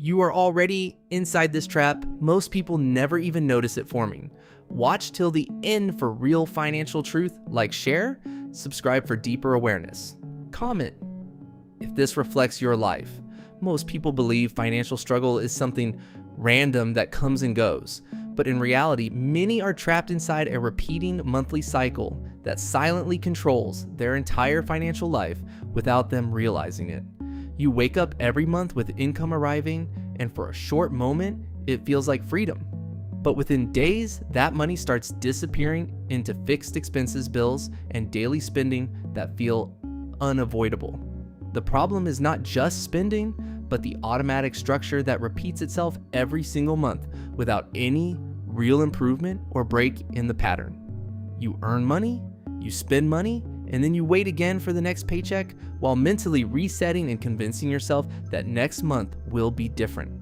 You are already inside this trap. Most people never even notice it forming. Watch till the end for real financial truth. Like, share, subscribe for deeper awareness. Comment if this reflects your life. Most people believe financial struggle is something random that comes and goes. But in reality, many are trapped inside a repeating monthly cycle that silently controls their entire financial life without them realizing it. You wake up every month with income arriving, and for a short moment, it feels like freedom. But within days, that money starts disappearing into fixed expenses, bills, and daily spending that feel unavoidable. The problem is not just spending, but the automatic structure that repeats itself every single month without any real improvement or break in the pattern. You earn money, you spend money, and then you wait again for the next paycheck while mentally resetting and convincing yourself that next month will be different.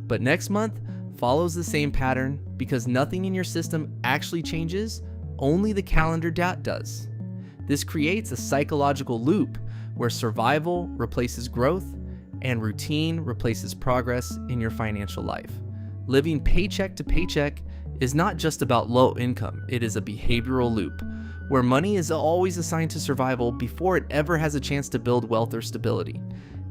But next month follows the same pattern because nothing in your system actually changes, only the calendar does. This creates a psychological loop where survival replaces growth and routine replaces progress in your financial life. Living paycheck to paycheck is not just about low income, it is a behavioral loop where money is always assigned to survival before it ever has a chance to build wealth or stability.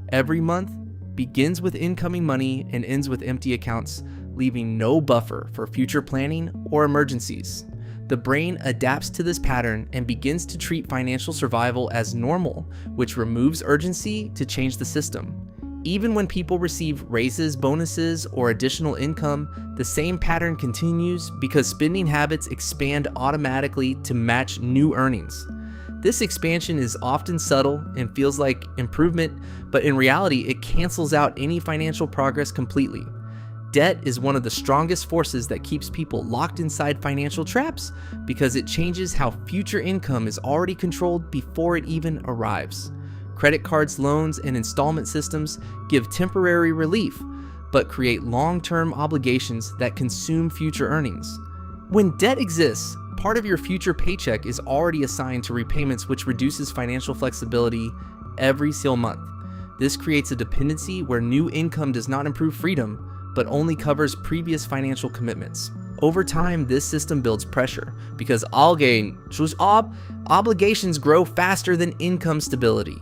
Every month begins with incoming money and ends with empty accounts, leaving no buffer for future planning or emergencies. The brain adapts to this pattern and begins to treat financial survival as normal, which removes urgency to change the system. Even when people receive raises, bonuses, or additional income, the same pattern continues because spending habits expand automatically to match new earnings. This expansion is often subtle and feels like improvement, but in reality, it cancels out any financial progress completely. Debt is one of the strongest forces that keeps people locked inside financial traps because it changes how future income is already controlled before it even arrives. Credit cards, loans, and installment systems give temporary relief, but create long-term obligations that consume future earnings. When debt exists, part of your future paycheck is already assigned to repayments, which reduces financial flexibility every single month. This creates a dependency where new income does not improve freedom, but only covers previous financial commitments. Over time, this system builds pressure because obligations grow faster than income stability.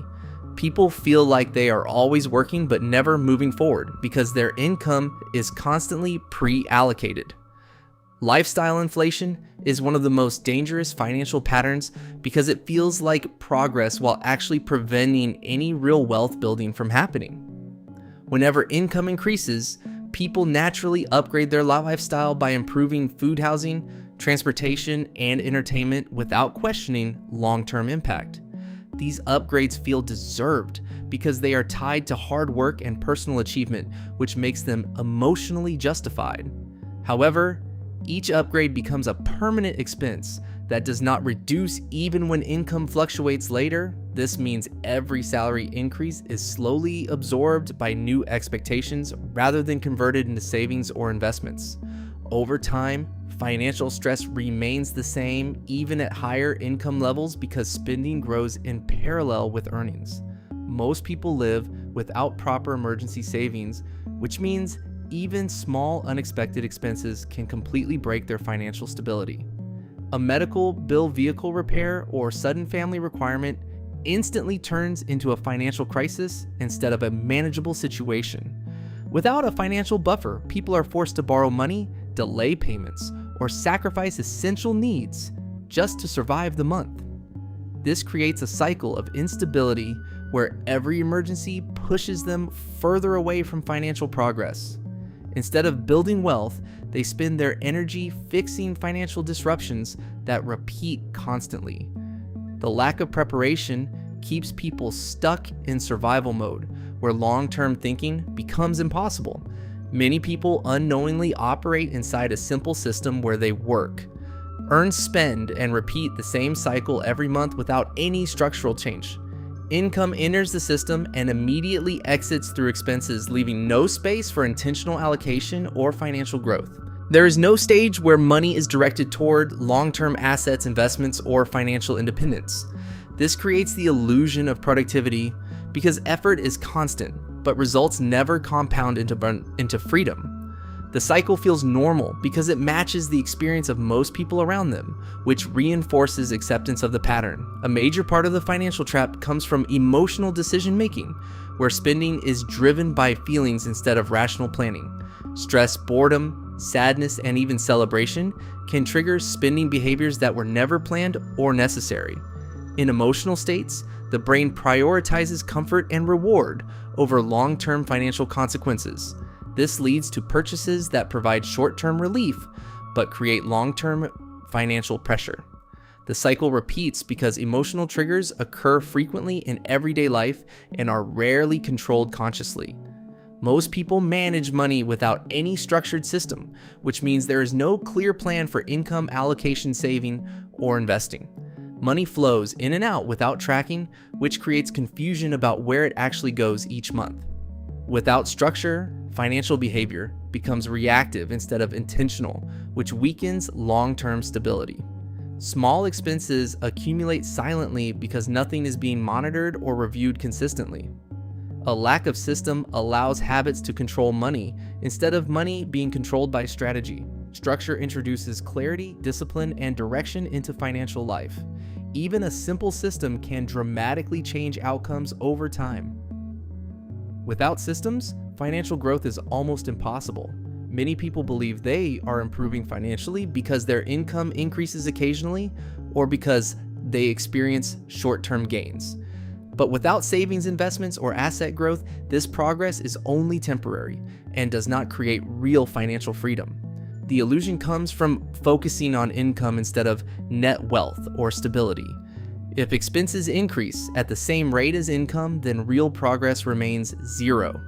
People feel like they are always working but never moving forward because their income is constantly pre-allocated. Lifestyle inflation is one of the most dangerous financial patterns because it feels like progress while actually preventing any real wealth building from happening. Whenever income increases, people naturally upgrade their lifestyle by improving food, housing, transportation, and entertainment without questioning long-term impact. These upgrades feel deserved because they are tied to hard work and personal achievement, which makes them emotionally justified. However, each upgrade becomes a permanent expense that does not reduce even when income fluctuates later. This means every salary increase is slowly absorbed by new expectations rather than converted into savings or investments. Over time, financial stress remains the same even at higher income levels because spending grows in parallel with earnings. Most people live without proper emergency savings, which means even small unexpected expenses can completely break their financial stability. A medical bill, vehicle repair, or sudden family requirement instantly turns into a financial crisis instead of a manageable situation. Without a financial buffer, people are forced to borrow money, delay payments, or sacrifice essential needs just to survive the month. This creates a cycle of instability where every emergency pushes them further away from financial progress. Instead of building wealth, they spend their energy fixing financial disruptions that repeat constantly. The lack of preparation keeps people stuck in survival mode, where long-term thinking becomes impossible. Many people unknowingly operate inside a simple system where they work, earn, spend, and repeat the same cycle every month without any structural change. Income enters the system and immediately exits through expenses, leaving no space for intentional allocation or financial growth. There is no stage where money is directed toward long-term assets, investments, or financial independence. This creates the illusion of productivity because effort is constant, but results never compound into freedom. The cycle feels normal because it matches the experience of most people around them, which reinforces acceptance of the pattern. A major part of the financial trap comes from emotional decision making, where spending is driven by feelings instead of rational planning. Stress, boredom, sadness, and even celebration can trigger spending behaviors that were never planned or necessary. In emotional states, the brain prioritizes comfort and reward over long-term financial consequences. This leads to purchases that provide short-term relief but create long-term financial pressure. The cycle repeats because emotional triggers occur frequently in everyday life and are rarely controlled consciously. Most people manage money without any structured system, which means there is no clear plan for income allocation, saving, or investing. Money flows in and out without tracking, which creates confusion about where it actually goes each month. Without structure, financial behavior becomes reactive instead of intentional, which weakens long-term stability. Small expenses accumulate silently because nothing is being monitored or reviewed consistently. A lack of system allows habits to control money instead of money being controlled by strategy. Structure introduces clarity, discipline, and direction into financial life. Even a simple system can dramatically change outcomes over time. Without systems, financial growth is almost impossible. Many people believe they are improving financially because their income increases occasionally or because they experience short-term gains. But without savings, investments, or asset growth, this progress is only temporary and does not create real financial freedom. The illusion comes from focusing on income instead of net wealth or stability. If expenses increase at the same rate as income, then real progress remains zero.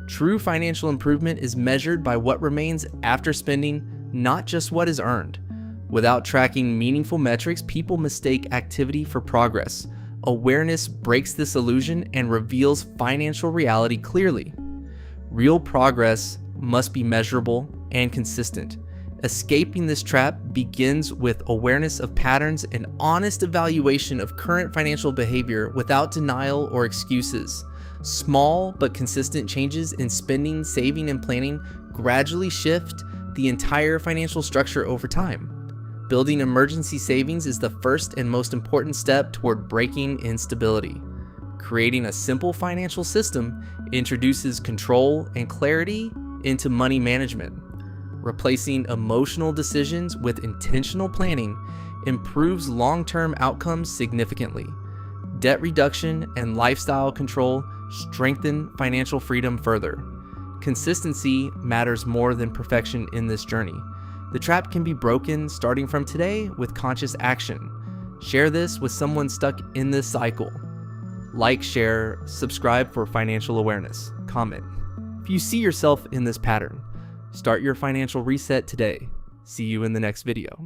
True financial improvement is measured by what remains after spending, not just what is earned. Without tracking meaningful metrics, people mistake activity for progress. Awareness breaks this illusion and reveals financial reality clearly. Real progress must be measurable and consistent. Escaping this trap begins with awareness of patterns and honest evaluation of current financial behavior without denial or excuses. Small but consistent changes in spending, saving, and planning gradually shift the entire financial structure over time. Building emergency savings is the first and most important step toward breaking instability. Creating a simple financial system introduces control and clarity into money management. Replacing emotional decisions with intentional planning improves long-term outcomes significantly. Debt reduction and lifestyle control strengthen financial freedom further. Consistency matters more than perfection in this journey. The trap can be broken starting from today with conscious action. Share this with someone stuck in this cycle. Like, share, subscribe for financial awareness. Comment. If you see yourself in this pattern, start your financial reset today. See you in the next video.